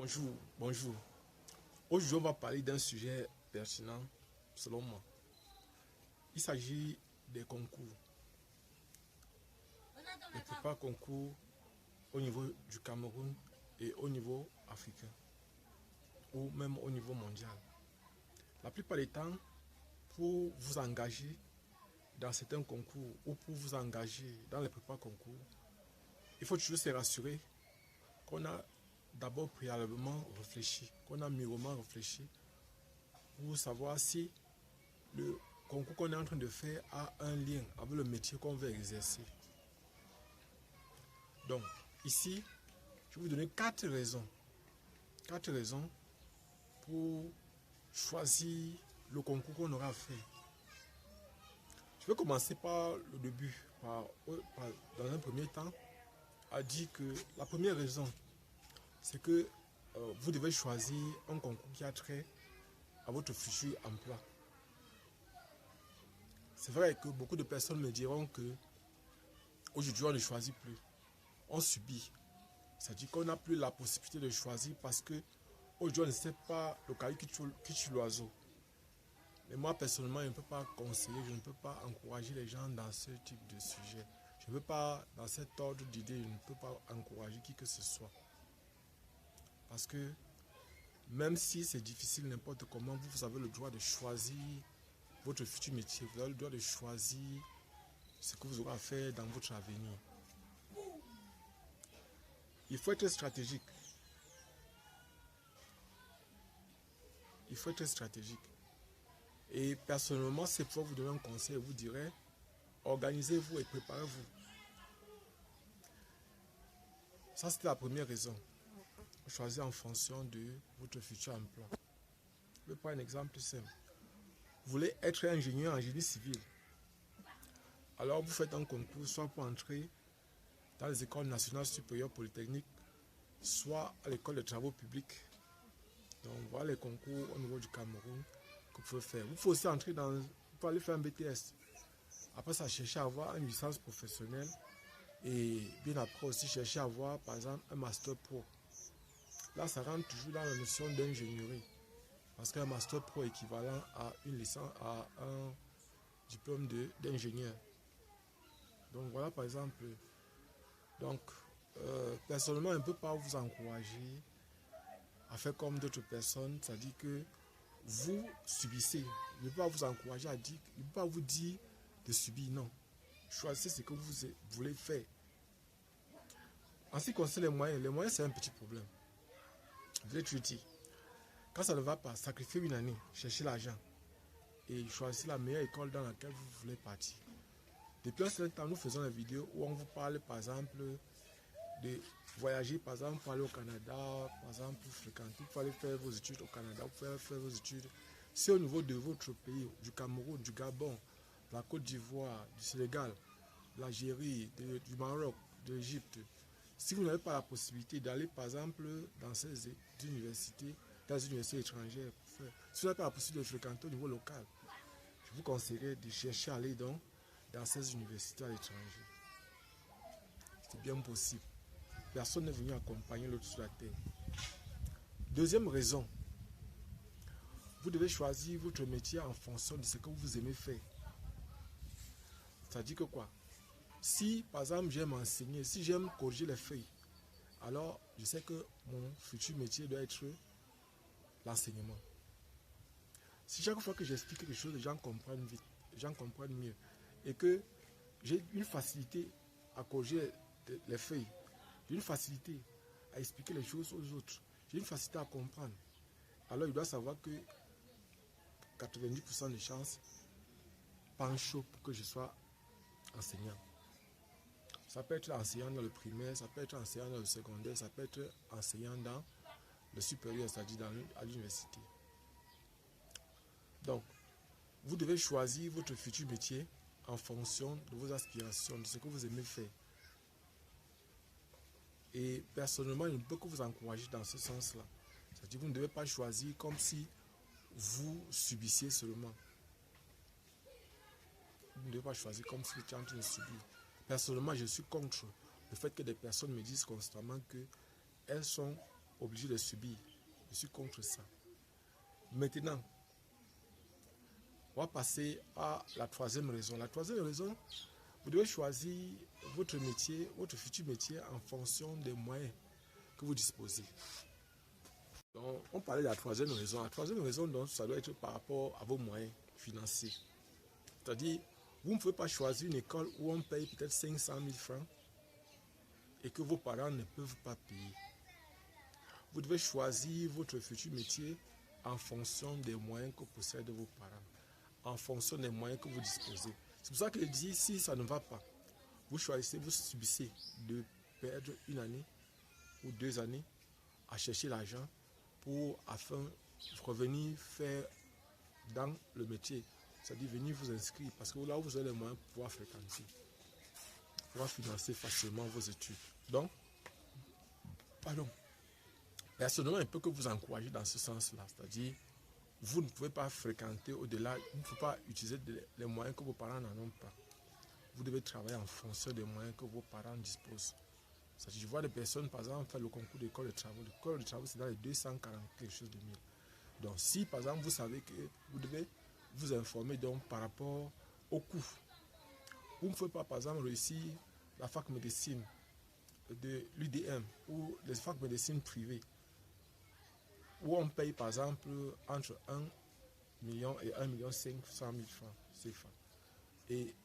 Bonjour, bonjour. Aujourd'hui, on va parler d'un sujet pertinent, selon moi. Il s'agit des concours. Les prépa concours au niveau du Cameroun et au niveau africain, ou même au niveau mondial. La plupart des temps, pour vous engager dans certains concours ou pour vous engager dans les prépa concours, il faut toujours se rassurer qu'on a d'abord préalablement réfléchi, qu'on a mûrement réfléchi pour savoir si le concours qu'on est en train de faire a un lien avec le métier qu'on veut exercer. Donc, ici, je vais vous donner quatre raisons pour choisir le concours qu'on aura à faire. Je vais commencer par le début, dans un premier temps, à dire que la première raison, c'est que vous devez choisir un concours qui a trait à votre futur emploi. C'est vrai que beaucoup de personnes me diront que aujourd'hui on ne choisit plus, on subit. C'est-à-dire qu'on n'a plus la possibilité de choisir parce que aujourd'hui on ne sait pas le caillou qui tue l'oiseau. Mais moi personnellement, je ne peux pas conseiller, je ne peux pas encourager les gens dans ce type de sujet. Je ne peux pas, dans cet ordre d'idées, je ne peux pas encourager qui que ce soit. Parce que même si c'est difficile n'importe comment, vous avez le droit de choisir votre futur métier. Vous avez le droit de choisir ce que vous aurez à faire dans votre avenir. Il faut être stratégique. Il faut être stratégique. Et personnellement, c'est pour vous donner un conseil, vous dirais, organisez-vous et préparez-vous. Ça, c'était la première raison. Choisir en fonction de votre futur emploi. Je vais prendre un exemple simple. Vous voulez être ingénieur en génie civil. Alors, vous faites un concours, soit pour entrer dans les écoles nationales supérieures polytechniques, soit à l'école de travaux publics. Donc, voilà les concours au niveau du Cameroun que vous pouvez faire. Vous pouvez aussi entrer vous pouvez aller faire un BTS. Après ça, chercher à avoir une licence professionnelle et bien après aussi chercher à avoir, par exemple, un Master Pro. Là, ça rentre toujours dans la notion d'ingénierie. Parce qu'un Master Pro est équivalent à une licence, à un diplôme d'ingénieur. Donc voilà, par exemple. Donc, personnellement, je ne peux pas vous encourager à faire comme d'autres personnes. C'est-à-dire que vous subissez. Je ne peux pas vous encourager à dire, je ne peux pas vous dire de subir, non. Choisissez ce que vous voulez faire. En ce qui concerne les moyens c'est un petit problème. Je vais te dire, quand ça ne va pas, sacrifiez une année, cherchez l'argent et choisissez la meilleure école dans laquelle vous voulez partir. Depuis un certain temps, nous faisons des vidéos où on vous parle, par exemple, de voyager, par exemple, pour aller au Canada, par exemple, pour fréquenter, pour aller faire vos études au Canada, pour aller faire vos études. Si au niveau de votre pays, du Cameroun, du Gabon, de la Côte d'Ivoire, du Sénégal, de l'Algérie, du Maroc, de l'Égypte, si vous n'avez pas la possibilité d'aller, par exemple, dans ces universités, dans les universités étrangères, si vous n'avez pas la possibilité de fréquenter au niveau local, je vous conseillerais de chercher à aller dans ces universités à l'étranger. C'est bien possible. Personne n'est venu accompagner l'autre sur la terre. Deuxième raison, vous devez choisir votre métier en fonction de ce que vous aimez faire. C'est-à-dire que quoi? Si, par exemple, j'aime enseigner, si j'aime corriger les feuilles, alors je sais que mon futur métier doit être l'enseignement. Si chaque fois que j'explique quelque chose, les gens comprennent vite, les gens comprennent mieux, et que j'ai une facilité à corriger les feuilles, j'ai une facilité à expliquer les choses aux autres, j'ai une facilité à comprendre, alors il doit savoir que 90% de chances penchent pour que je sois enseignant. Ça peut être enseignant dans le primaire, ça peut être enseignant dans le secondaire, ça peut être enseignant dans le supérieur, c'est-à-dire à l'université. Donc, vous devez choisir votre futur métier en fonction de vos aspirations, de ce que vous aimez faire. Et personnellement, je ne peux que vous encourager dans ce sens-là. C'est-à-dire que vous ne devez pas choisir comme si vous subissiez seulement. Vous ne devez pas choisir comme si vous étiez en train de subir. Personnellement, je suis contre le fait que des personnes me disent constamment qu'elles sont obligé de subir. Je suis contre ça. Maintenant, on va passer à la troisième raison. La troisième raison, vous devez choisir votre métier, votre futur métier en fonction des moyens que vous disposez. Donc, on parlait de la troisième raison. La troisième raison, donc, ça doit être par rapport à vos moyens financiers. C'est-à-dire, vous ne pouvez pas choisir une école où on paye peut-être 500 000 francs et que vos parents ne peuvent pas payer. Vous devez choisir votre futur métier en fonction des moyens que possèdent vos parents, en fonction des moyens que vous disposez. C'est pour ça que je dis, si ça ne va pas, vous choisissez, vous subissez de perdre une année ou 2 années à chercher l'argent afin de revenir faire dans le métier. C'est-à-dire venir vous inscrire, parce que là, vous avez les moyens pour pouvoir fréquenter, pour pouvoir financer facilement vos études. Donc, pardon. Personnellement, il peut que vous encourager dans ce sens-là. C'est-à-dire, vous ne pouvez pas fréquenter au-delà, vous ne pouvez pas utiliser les moyens que vos parents n'en ont pas. Vous devez travailler en fonction des moyens que vos parents disposent. C'est-à-dire, je vois des personnes, par exemple, faire le concours d'école de travaux. L'école de travaux, c'est dans les 240 quelque chose de mille. Donc, si, par exemple, vous savez que vous devez vous informer donc, par rapport au coût. Vous ne pouvez pas, par exemple, réussir la fac médecine de l'UDM ou les facs médecine privées, où on paye par exemple entre 1 million et 1,5 million francs CFA. Et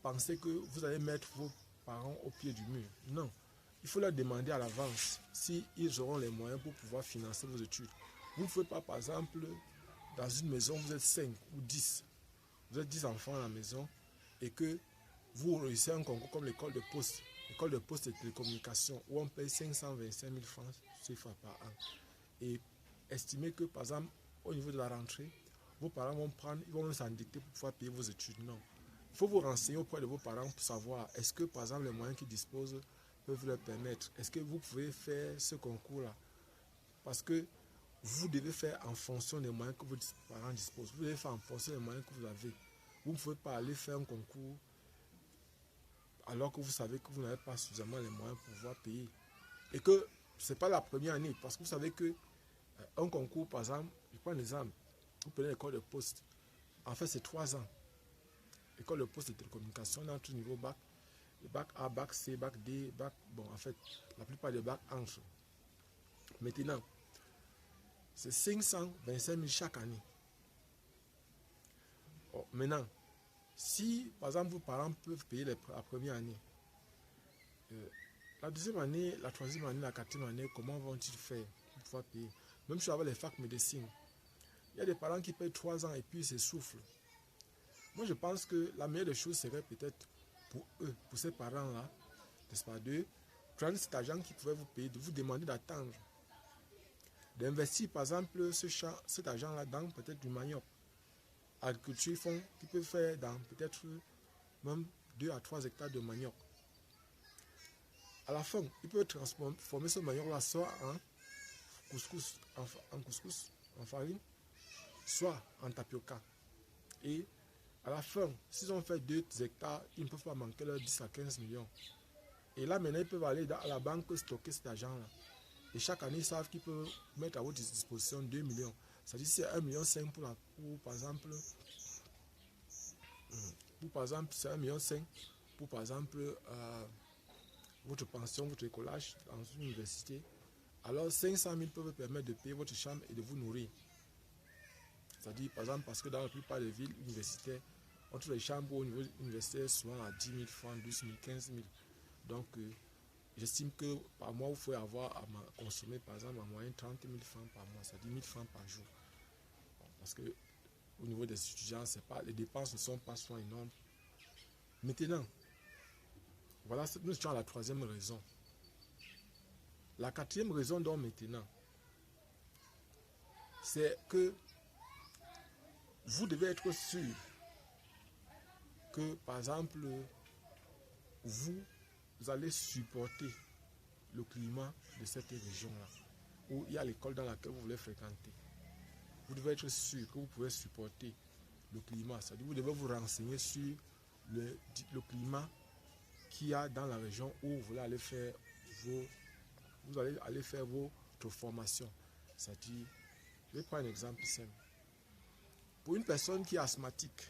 pensez que vous allez mettre vos parents au pied du mur. Non. Il faut leur demander à l'avance s'ils auront les moyens pour pouvoir financer vos études. Vous ne pouvez pas, par exemple, dans une maison, vous êtes 5 ou 10. Vous êtes 10 enfants à la maison et que vous réussissez un concours comme l'école de poste de télécommunications, où on paye 525 000 francs CFA par an. Et estimez que, par exemple, au niveau de la rentrée, vos parents ils vont s'endetter pour pouvoir payer vos études. Non. Il faut vous renseigner auprès de vos parents pour savoir, est-ce que, par exemple, les moyens qu'ils disposent peuvent leur permettre. Est-ce que vous pouvez faire ce concours-là? Parce que vous devez faire en fonction des moyens que vos parents disposent. Vous devez faire en fonction des moyens que vous avez. Vous ne pouvez pas aller faire un concours alors que vous savez que vous n'avez pas suffisamment les moyens pour pouvoir payer. Et que ce n'est pas la première année. Parce que vous savez que un concours, par exemple, je prends un exemple. Vous prenez l'école de poste. En fait, c'est 3 ans. L'école de poste de télécommunication, on a tout niveau bac. Bac A, bac C, bac D, bac... Bon, en fait, la plupart des bacs entrent. Maintenant, c'est 525 000 chaque année. Oh, maintenant, si, par exemple, vos parents peuvent payer la première année, la deuxième année, la troisième année, la quatrième année, comment vont-ils faire pour pouvoir payer? Même si avec les facs médecine, il y a des parents qui payent 3 ans et puis ils s'essoufflent. Moi, je pense que la meilleure des choses serait peut-être pour eux, pour ces parents-là, n'est-ce pas, de prendre cet argent qui pouvait vous payer, de vous demander d'attendre, d'investir par exemple cet argent-là dans peut-être du manioc. Agriculture, ils font, qui peuvent faire dans peut-être même 2 à 3 hectares de manioc. À la fin, ils peuvent transformer ce manioc-là soit en couscous, en farine, soit en tapioca. Et à la fin, s'ils ont fait 2 hectares, ils ne peuvent pas manquer leurs 10 à 15 millions. Et là, maintenant, ils peuvent aller à la banque stocker cet argent-là. Et chaque année, ils savent qu'ils peuvent mettre à votre disposition 2 millions. C'est-à-dire c'est 1,5 million pour par exemple, c'est 1,5 million pour, par exemple, votre pension, votre écolage dans une université. Alors, 500 000 peuvent permettre de payer votre chambre et de vous nourrir. C'est-à-dire, par exemple, parce que dans la plupart des villes universitaires, entre les chambres au niveau universitaire, souvent à 10 000 francs, 12 000, 15 000. Donc, j'estime que par mois, vous pouvez avoir à consommer, par exemple, en moyenne 30 000 francs par mois, c'est-à-dire 1 000 francs par jour. Bon, parce que au niveau des étudiants, les dépenses ne sont pas souvent énormes. Maintenant, voilà, nous sommes à la troisième raison. La quatrième raison, donc, maintenant, c'est que vous devez être sûr que, par exemple, vous allez supporter le climat de cette région-là, où il y a l'école dans laquelle vous voulez fréquenter. Vous devez être sûr que vous pouvez supporter le climat. C'est-à-dire vous devez vous renseigner sur le climat qu'il y a dans la région où vous allez aller faire vos votre formation. C'est-à-dire, je vais prendre un exemple simple. Pour une personne qui est asthmatique,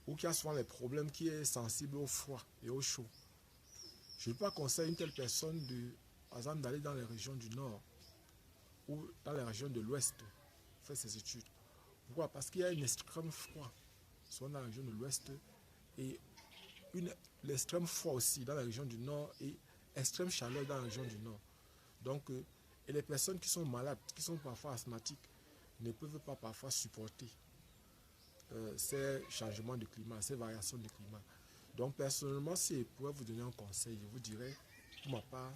ou qui a souvent des problèmes, qui est sensible au froid et au chaud, je ne peux pas conseiller à une telle personne, par exemple, d'aller dans les régions du nord ou dans les régions de l'ouest faire ses études. Pourquoi? Parce qu'il y a un extrême froid, soit dans la région de l'ouest, et l'extrême froid aussi dans la région du nord, et extrême chaleur dans la région du nord. Donc, et les personnes qui sont malades, qui sont parfois asthmatiques, ne peuvent pas parfois supporter ces changements de climat, ces variations de climat. Donc, personnellement, si je pourrais vous donner un conseil, je vous dirais, pour ma part,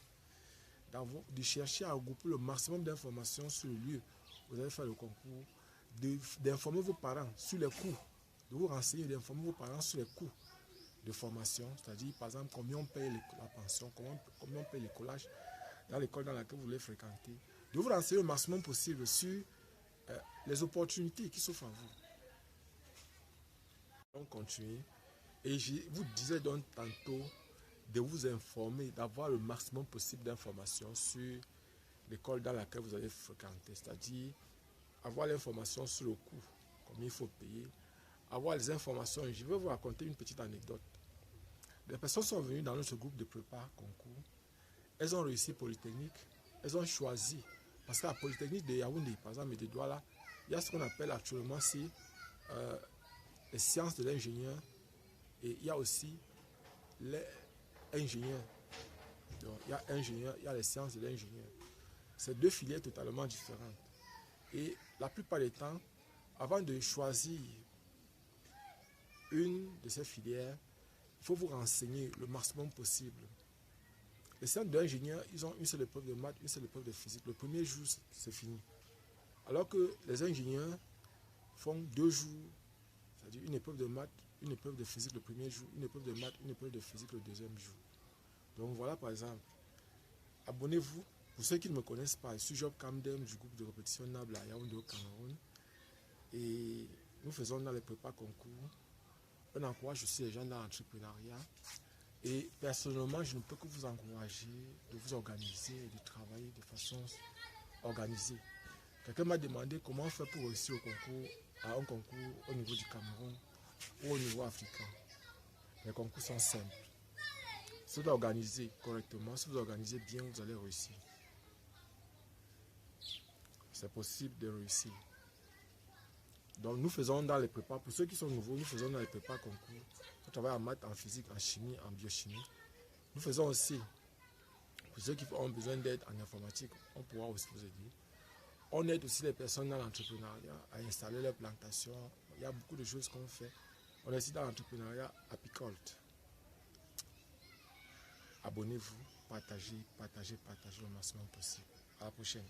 de chercher à regrouper le maximum d'informations sur le lieu où vous allez faire le concours, d'informer vos parents sur les coûts, de vous renseigner, d'informer vos parents sur les coûts de formation, c'est-à-dire, par exemple, combien on paye la pension, combien on paye le collage dans l'école dans laquelle vous voulez fréquenter, de vous renseigner le maximum possible sur les opportunités qui s'offrent à vous. On continue. Et je vous disais donc tantôt de vous informer, d'avoir le maximum possible d'informations sur l'école dans laquelle vous allez fréquenter, c'est-à-dire avoir l'information sur le coût, combien il faut payer, avoir les informations. Je vais vous raconter une petite anecdote. Les personnes sont venues dans notre groupe de prépa concours, elles ont réussi Polytechnique, elles ont choisi, parce qu'à la Polytechnique de Yaoundé, par exemple, et de Douala, il y a ce qu'on appelle actuellement les sciences de l'ingénieur, et il y a aussi les ingénieurs. Donc, il y a ingénieur, il y a les sciences de l'ingénieur. C'est deux filières totalement différentes. Et la plupart des temps, avant de choisir une de ces filières, il faut vous renseigner le maximum possible. Les sciences de l'ingénieur, ils ont une seule épreuve de maths, une seule épreuve de physique. Le premier jour, c'est fini. Alors que les ingénieurs font 2 jours, c'est-à-dire une épreuve de maths, une épreuve de physique le premier jour, une épreuve de maths, une épreuve de physique le deuxième jour. Donc voilà par exemple, abonnez-vous. Pour ceux qui ne me connaissent pas, je suis Job Kamdem du groupe de répétition NABL à Yaoundé au Cameroun. Et nous faisons dans les prépas concours. On encourage aussi les gens dans l'entrepreneuriat. Et personnellement, je ne peux que vous encourager de vous organiser et de travailler de façon organisée. Quelqu'un m'a demandé comment on fait pour réussir à un concours au niveau du Cameroun ou au niveau africain. Les concours sont simples. Si vous organisez correctement, si vous organisez bien, vous allez réussir. C'est possible de réussir. Donc nous faisons dans les prépas, pour ceux qui sont nouveaux, nous faisons dans les prépas concours. On travaille en maths, en physique, en chimie, en biochimie. Nous faisons aussi, pour ceux qui ont besoin d'aide en informatique, on pourra aussi vous aider. On aide aussi les personnes dans l'entrepreneuriat à installer leurs plantations. Il y a beaucoup de choses qu'on fait. On est aussi dans l'entrepreneuriat apicole. Abonnez-vous, partagez le maximum possible. À la prochaine.